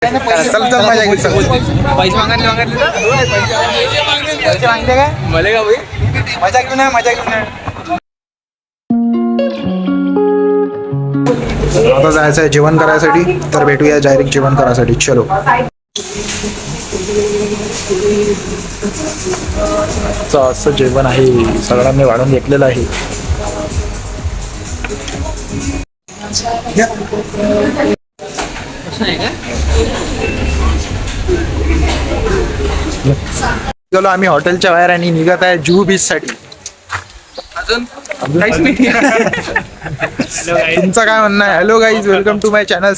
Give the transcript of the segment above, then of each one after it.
चल चल मजा घेऊ चल. पैसे मागले काय मले का भाई मजा घेऊ ना मजा घेऊ ना. आता जायचं आहे जेवण करायसाठी, तर भेटूया डायरेक्ट जेवण करायसाठी. चलो. असं जेवण आहे, सगळ्यांनी वाढून घेतलेलं आहे. चलो आम्ही हॉटेलच्या बाहेर आणि निघत आहे जुहू बीच साठी. तुमचं काय म्हणणं आहे? Hello guys, welcome to my channel.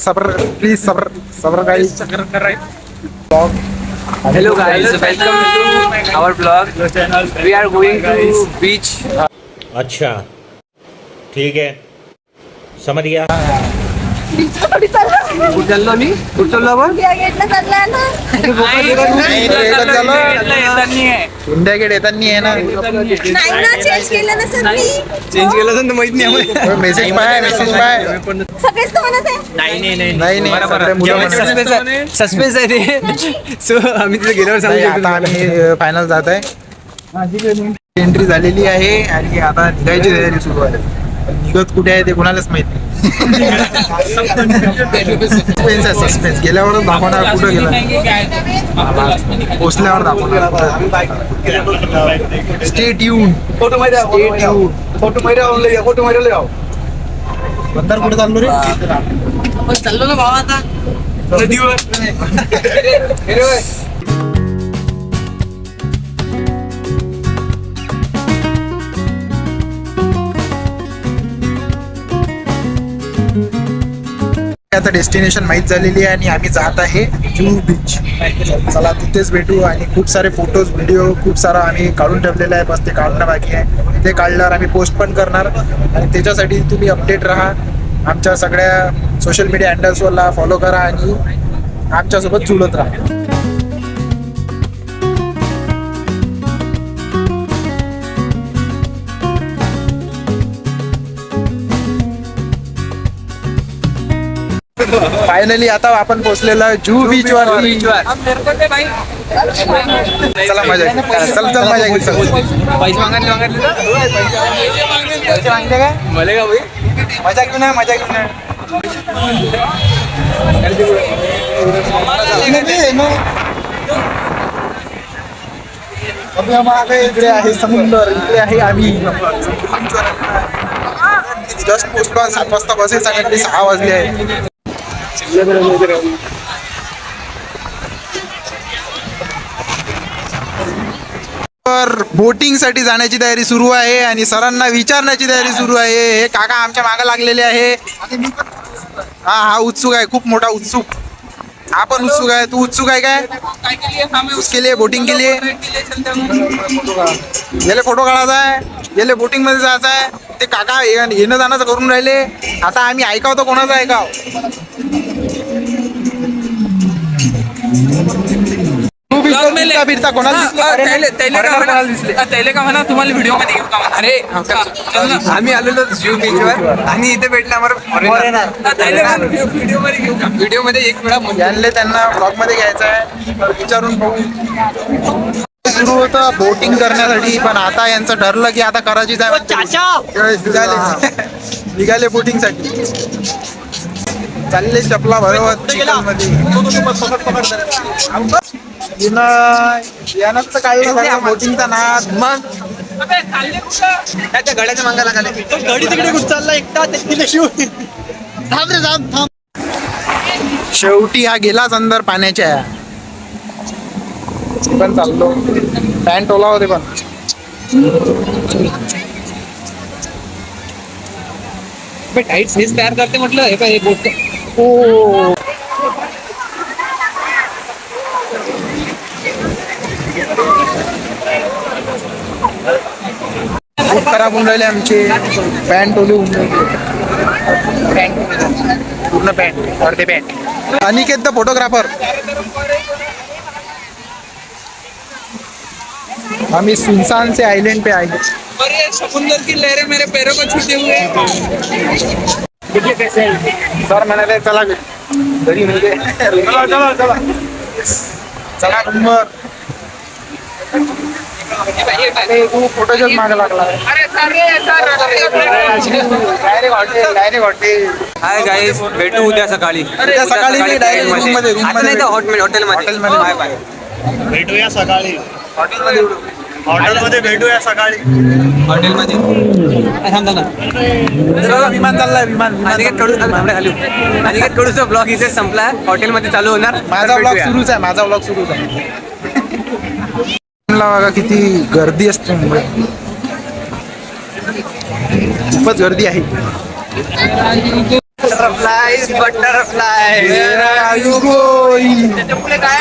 Please सबर guys. Hello guys, welcome to our vlog. We are going to beach. अच्छा ठीक है, समझ गया. उचललो मी इंडिया गेट येताना आहे ना. चेंज केलं तर माहित नाही. मेसेज पाय सगळेच तर म्हणत आहे. नाही सगळे मुलं म्हणतात. सस्पेन्स आहे ते. सो आम्ही तिथे गेल्यावर सांगू नाही, आता आम्ही फायनल जात आहे. एंट्री झालेली आहे आणि आता निघायची तयारी सुरू आहे. निघत कुठे आहे ते कोणालाच माहित नाही. सस्पेन्स आहे, सस्पेन्स. गेल्यावरच दाखवणार कुठं गेला, पोचल्यावर दाखवणार. Stay tune. फोटो मध्ये बंदर कुठे चाललो रे? चाललो ना भावा आता नदीवर. आता डेस्टिनेशन माहीत झालेली आहे आणि आम्ही जात आहे जुहू बीच. चला तिथेच भेटू. आणि खूप सारे फोटोज व्हिडिओ खूप सारा आम्ही काढून ठेवलेला आहे, बस ते काढणं बाकी आहे. ते काढल्यावर आम्ही पोस्ट पण करणार आणि त्याच्यासाठी तुम्ही अपडेट राहा. आमच्या सगळ्या सोशल मीडिया हँडल्सवरला फॉलो करा आणि आमच्यासोबत जुळत राहा. फायनली आता आपण पोहोचलेलो आहे जुहू बीच वर. चला मजा घेऊ. चल मजा घेऊ चल. पैसे मागले काय मले का भाई मजा घेऊ ना मजा घेऊ ना. इकडे आहे समुद्र, इकडे आहे आम्ही. जस्ट पोचलो. 7 वाजता बस आहे, सांगितली 6 वाजले आहे. बोटिंग साठी जाण्याची तयारी सुरू आहे आणि सरांना विचारण्याची तयारी सुरू आहे. हे काका आमच्या मागे लागलेले आहे. हा उत्सुक आहे, खूप मोठा उत्सुक. हा पण उत्सुक आहे. तू उत्सुक आहे काय? उसके लिए बोटिंग के लिए गेले फोटो काढायचा आहे, गेले बोटिंग मध्ये जायचं आहे. ते काका येणं जाण्याचं करून राहिले. आता आम्ही ऐकाव तर कोणाचं ऐकाव? फिरता कोणाला त्याला का म्हणा तुम्हाला व्हिडिओ मध्ये घेऊ का म्हणा. अरे आम्ही आलेलो जुहू बीचवर आणि इथे भेटला आम्हाला व्हिडिओ मध्ये घेऊ का. व्हिडिओ मध्ये एक वेळा आणले त्यांना ब्लॉग मध्ये घ्यायचं आहे, विचारून बघू. सुरू होतं बोटिंग करण्यासाठी, पण आता यांचं ठरलं की आता करायचीच आहे. निघाले बोटिंग साठी. चालले चपला भरवत मध्ये. यानंच तर काढलं बोटिंगचा नाद. मग त्याच्या गड्याच्या मागायला लागले. गडी तिकडे कुठं चालला एकटा. थांब रे थांब. शेवटी हा गेलाच अंदर पाण्याच्या. पण चाललो. पॅन्ट ओला होते पण. टाईट सेज तयार करते म्हटलं. हे काय बोट ओ खूप खराब होऊन राहिले आमचे. पॅन्ट ओली होऊन राहिले. पूर्ण पॅन्ट अर्धे पॅन्ट. Aniket the photographer. हम इस सुनसान से आइलैंड पे आएंगे और ये समुद्र की लहरें मेरे पैरों को छूते हुए. सर म्हणाले चला घरी म्हणजे चला नंबर तू फोटोच्याच मागे लागला डायरेक्ट हॉटेल हाय गाईस, भेटू उद्या सकाळी. उद्या सकाळी मी direct room मध्ये, room आता नाही तर हॉटेलमध्ये. हॉटेलमध्ये. Bye bye. भेटूया सकाळी हॉटेलमध्ये हॉटेलमध्ये भेटूया सकाळी. हॉटेलमध्ये विमान चाललाय विमान अनिकेत कडूचा ब्लॉग इथे संपला. हॉटेलमध्ये चालू होणार. माझा ब्लॉग सुरूच आहे बघा किती गर्दी असते मुंबईत. खूपच गर्दी आहे. बटरफ्लाय पुढे काय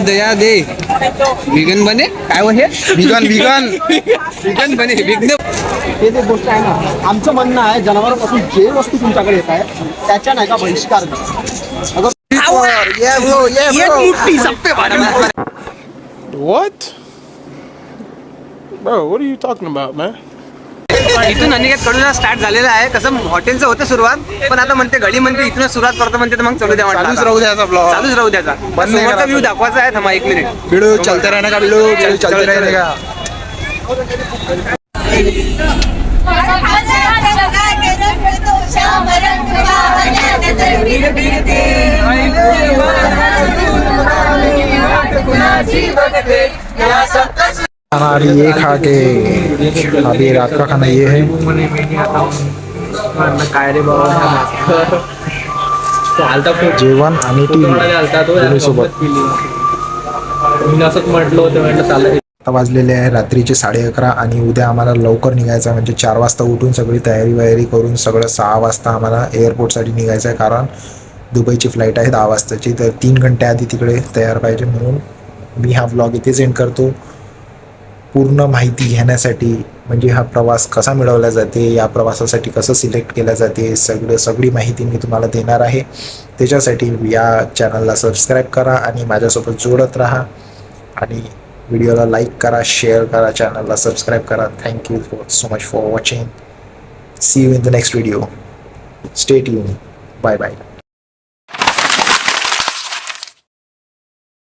दया दे विगन बने काय हे विगन विगन बने विघ्न. हे जे गोष्ट आहे ना, आमचं म्हणणं आहे जनावरांपासून जे वस्तू तुमच्याकडे येत आहे त्याच्या नाही का बहिष्कार द्या. What? Bro, what are you talking about, man? इथून अनिकेत कडून स्टार्ट झालेलं आहे. कसं हॉटेलचं होतं सुरुवात, पण आता म्हणते घडी म्हणते इथूनच सुरुवात करतो म्हणते, तर मग चालू द्या म्हटलं. चालूच राहू द्याचा ब्लॉग. चालूच राहू द्याचा. बंद नाही करायचा. व्ह्यू दाखवायचा आहे. थांबा 1 मिनिट. वीडियो चलते रहने का वीडियो चलते रहने का. खाना अभी ये खा के अभी रात का खाना ये है. जेवण आणि टीव्ही सोबत. आता वाजलेले आहे रात्रीचे 11:30 आणि उद्या आम्हाला लवकर निघायचं आहे. म्हणजे 4 वाजता उठून सगळी तयारी करून सगळं 6 वाजता आम्हाला एअरपोर्टसाठी निघायचं आहे. कारण दुबईची फ्लाईट आहे 10 वाजताची, तर 3 घंटे आधी तिकडे तयार पाहिजे. म्हणून मी हा व्लॉग इथे सेंड करतो. पूर्ण माहिती घेण्यासाठी, म्हणजे हा प्रवास कसा मिळवला जाते, या प्रवासासाठी कसं सिलेक्ट केलं जाते, सगळी माहिती मी तुम्हाला देणार आहे. त्याच्यासाठी या चॅनलला सबस्क्राईब करा आणि माझ्यासोबत जोडत राहा. आणि व्हिडिओला लाईक करा, शेअर करा, चॅनलला सबस्क्राईब करा. Thank you so much for watching. See you in the next video. Stay tune. Bye bye.